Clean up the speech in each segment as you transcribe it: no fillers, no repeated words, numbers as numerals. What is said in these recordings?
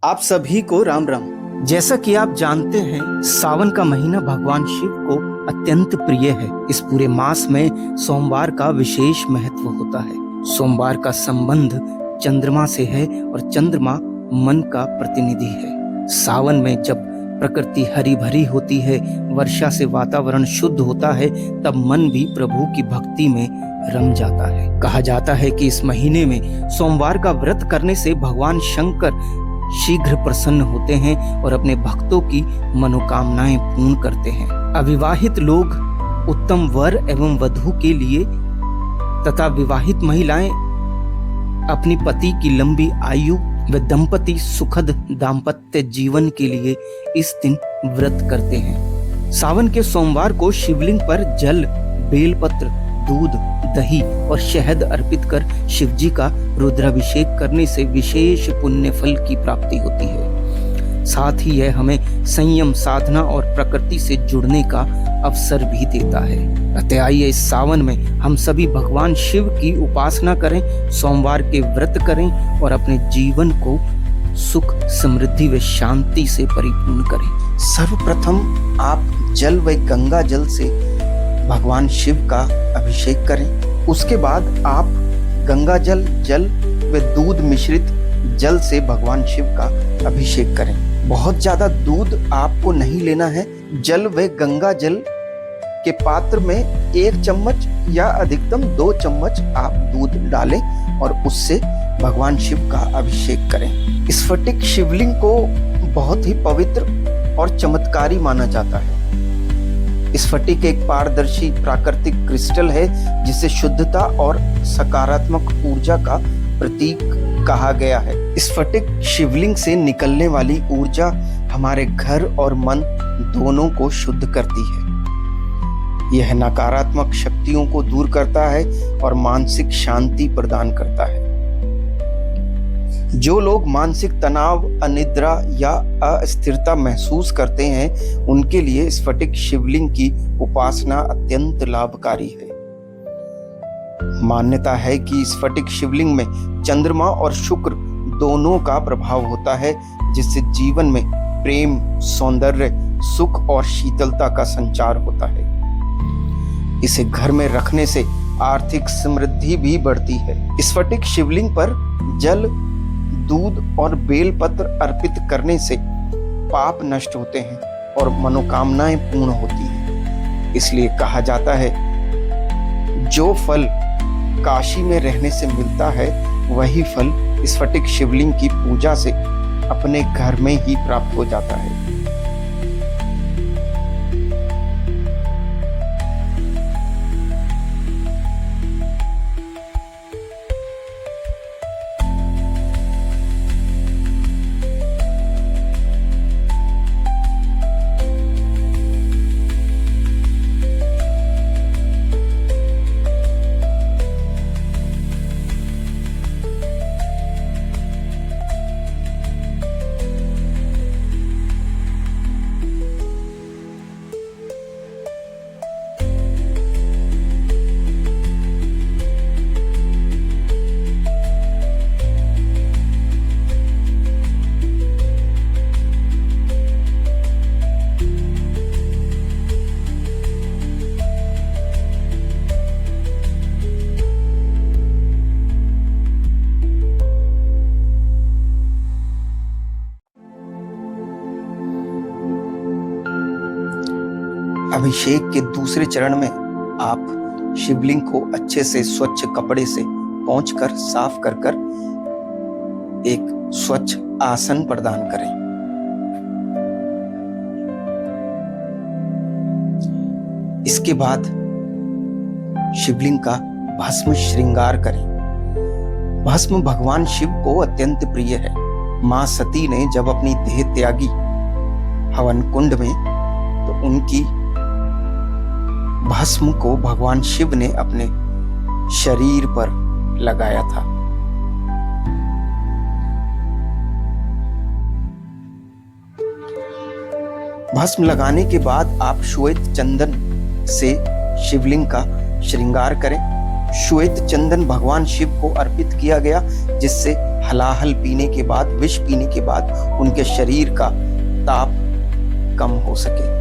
आप सभी को राम राम। जैसा कि आप जानते हैं, सावन का महीना भगवान शिव को अत्यंत प्रिय है। इस पूरे मास में सोमवार का विशेष महत्व होता है। सोमवार का संबंध चंद्रमा से है और चंद्रमा मन का प्रतिनिधि है। सावन में जब प्रकृति हरी भरी होती है, वर्षा से वातावरण शुद्ध होता है, तब मन भी प्रभु की भक्ति में रम जाता है। कहा जाता है कि इस महीने में सोमवार का व्रत करने से भगवान शंकर शीघ्र प्रसन्न होते हैं और अपने भक्तों की मनोकामनाएं पूर्ण करते हैं। अविवाहित लोग उत्तम वर एवं वधू के लिए तथा विवाहित महिलाएं अपनी पति की लंबी आयु व दंपति सुखद दाम्पत्य जीवन के लिए इस दिन व्रत करते हैं। सावन के सोमवार को शिवलिंग पर जल, बेलपत्र, दूध, दही और शहद अर्पित कर शिवजी का रुद्राभिषेक करने से विशेष पुण्य फल की प्राप्ति होती है। साथ ही यह हमें संयम, साधना और प्रकृति से जुड़ने का अवसर भी देता है। अतः आइए इस सावन में हम सभी भगवान शिव की उपासना करें, सोमवार के व्रत करें और अपने जीवन को सुख, समृद्धि व शांति से परिपूर्ण करें। सर्वप्रथम आप जल व गंगा जल से भगवान शिव का अभिषेक करें। उसके बाद आप गंगा जल, जल व दूध मिश्रित जल से भगवान शिव का अभिषेक करें। बहुत ज्यादा दूध आपको नहीं लेना है। जल व गंगा जल के पात्र में 1 चम्मच या अधिकतम 2 चम्मच आप दूध डालें और उससे भगवान शिव का अभिषेक करें। स्फटिक शिवलिंग को बहुत ही पवित्र और चमत्कारी माना जाता है। स्फटिक एक पारदर्शी प्राकृतिक क्रिस्टल है जिसे शुद्धता और सकारात्मक ऊर्जा का प्रतीक कहा गया है। स्फटिक शिवलिंग से निकलने वाली ऊर्जा हमारे घर और मन दोनों को शुद्ध करती है। यह नकारात्मक शक्तियों को दूर करता है और मानसिक शांति प्रदान करता है। जो लोग मानसिक तनाव, अनिद्रा या अस्थिरता महसूस करते हैं, उनके लिए स्फटिक शिवलिंग की उपासना अत्यंत लाभकारी है। मान्यता है कि स्फटिक शिवलिंग में चंद्रमा और शुक्र दोनों का प्रभाव होता है, जिससे जीवन में प्रेम, सौंदर्य, सुख और शीतलता का संचार होता है। इसे घर में रखने से आर्थिक समृद्धि भी बढ़ती है। स्फटिक शिवलिंग पर जल, दूध और बेलपत्र अर्पित करने से पाप नष्ट होते हैं और मनोकामनाएं पूर्ण होती हैं। इसलिए कहा जाता है, जो फल काशी में रहने से मिलता है, वही फल स्फटिक शिवलिंग की पूजा से अपने घर में ही प्राप्त हो जाता है। अभिषेक के दूसरे चरण में आप शिवलिंग को अच्छे से स्वच्छ कपड़े से पोंछकर साफ कर एक स्वच्छ आसन प्रदान करें। इसके बाद शिवलिंग का भस्म श्रृंगार करें। भस्म भगवान शिव को अत्यंत प्रिय है। मां सती ने जब अपनी देह त्यागी हवन कुंड में, तो उनकी भस्म को भगवान शिव ने अपने शरीर पर लगाया था। भस्म लगाने के बाद आप श्वेत चंदन से शिवलिंग का श्रृंगार करें। श्वेत चंदन भगवान शिव को अर्पित किया गया, जिससे हलाहल पीने के बाद, विष पीने के बाद उनके शरीर का ताप कम हो सके।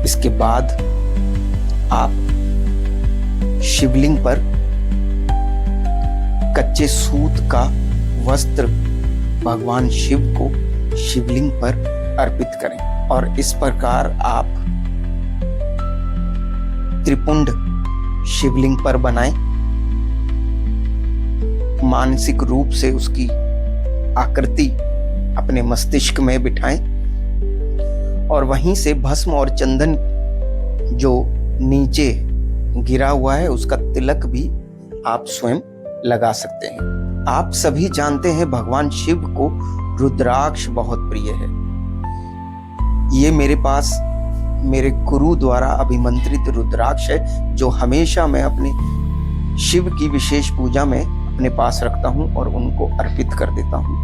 इसके बाद आप शिवलिंग पर कच्चे सूत का वस्त्र भगवान शिव को शिवलिंग पर अर्पित करें और इस प्रकार आप त्रिपुंड शिवलिंग पर बनाएं। मानसिक रूप से उसकी आकृति अपने मस्तिष्क में बिठाएं और वहीं से भस्म और चंदन जो नीचे गिरा हुआ है उसका तिलक भी आप स्वयं लगा सकते हैं। आप सभी जानते हैं भगवान शिव को रुद्राक्ष बहुत प्रिय है। ये मेरे पास मेरे गुरु द्वारा अभिमंत्रित रुद्राक्ष है जो हमेशा मैं अपने शिव की विशेष पूजा में अपने पास रखता हूं और उनको अर्पित कर देता हूं।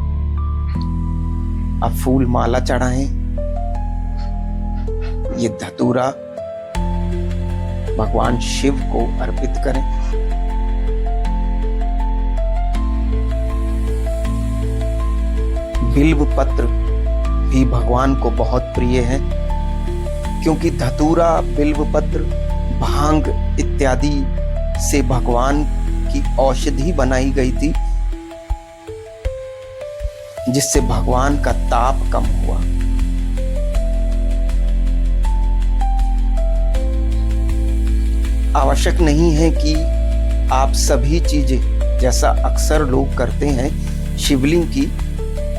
आप फूल माला चढ़ाएं। ये धतूरा भगवान शिव को अर्पित करें। बिल्व पत्र भी भगवान को बहुत प्रिय है क्योंकि धतूरा, बिल्व पत्र, भांग इत्यादि से भगवान की औषधि बनाई गई थी जिससे भगवान का ताप कम हुआ। आवश्यक नहीं है कि आप सभी चीजें जैसा अक्सर लोग करते हैं शिवलिंग की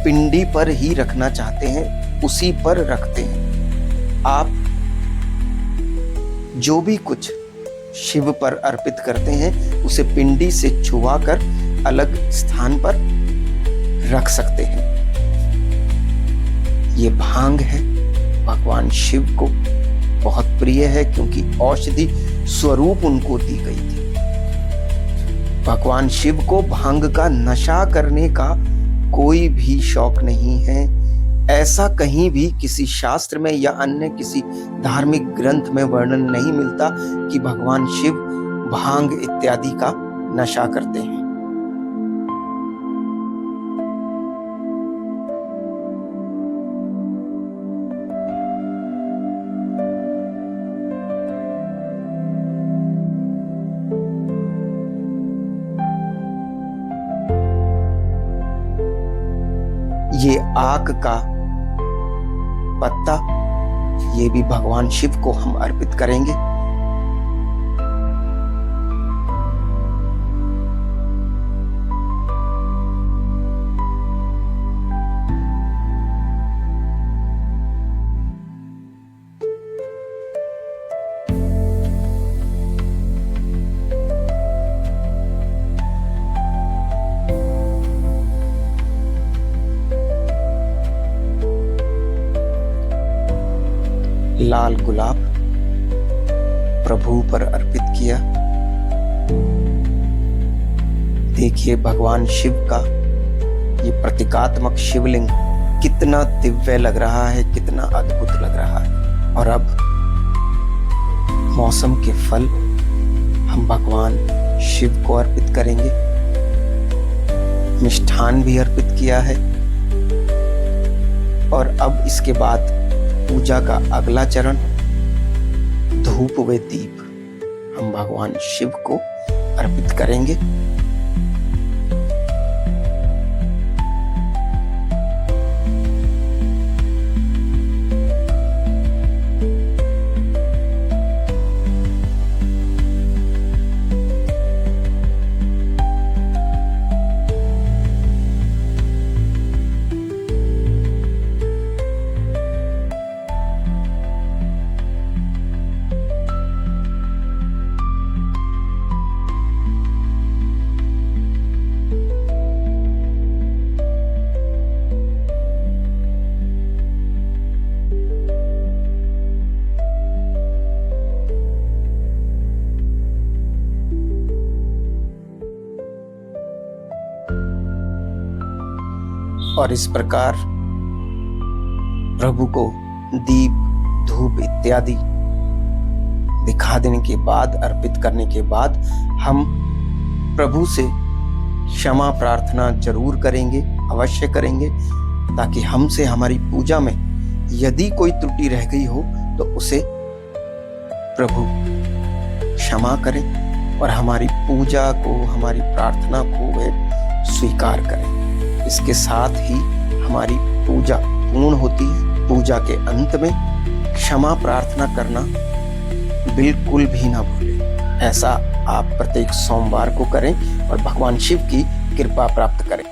पिंडी पर ही रखना चाहते हैं, उसी पर रखते हैं। आप जो भी कुछ शिव पर अर्पित करते हैं उसे पिंडी से छुआकर अलग स्थान पर रख सकते हैं। ये भांग है, भगवान शिव को बहुत प्रिय है क्योंकि औषधि स्वरूप उनको दी गई थी। भगवान शिव को भांग का नशा करने का कोई भी शौक नहीं है। ऐसा कहीं भी किसी शास्त्र में या अन्य किसी धार्मिक ग्रंथ में वर्णन नहीं मिलता कि भगवान शिव भांग इत्यादि का नशा करते हैं। ये आक का पत्ता, ये भी भगवान शिव को हम अर्पित करेंगे। लाल गुलाब प्रभु पर अर्पित किया। देखिए भगवान शिव का ये प्रतीकात्मक शिवलिंग कितना दिव्य लग रहा है, कितना अद्भुत लग रहा है। और अब मौसम के फल हम भगवान शिव को अर्पित करेंगे। मिष्ठान भी अर्पित किया है और अब इसके बाद पूजा का अगला चरण धूप व दीप हम भगवान शिव को अर्पित करेंगे। और इस प्रकार प्रभु को दीप धूप इत्यादि दिखा देने के बाद, अर्पित करने के बाद हम प्रभु से क्षमा प्रार्थना जरूर करेंगे, अवश्य करेंगे, ताकि हमसे हमारी पूजा में यदि कोई त्रुटि रह गई हो तो उसे प्रभु क्षमा करें और हमारी पूजा को, हमारी प्रार्थना को वे स्वीकार करें। इसके साथ ही हमारी पूजा पूर्ण होती है। पूजा के अंत में क्षमा प्रार्थना करना बिल्कुल भी ना भूलें। ऐसा आप प्रत्येक सोमवार को करें और भगवान शिव की कृपा प्राप्त करें।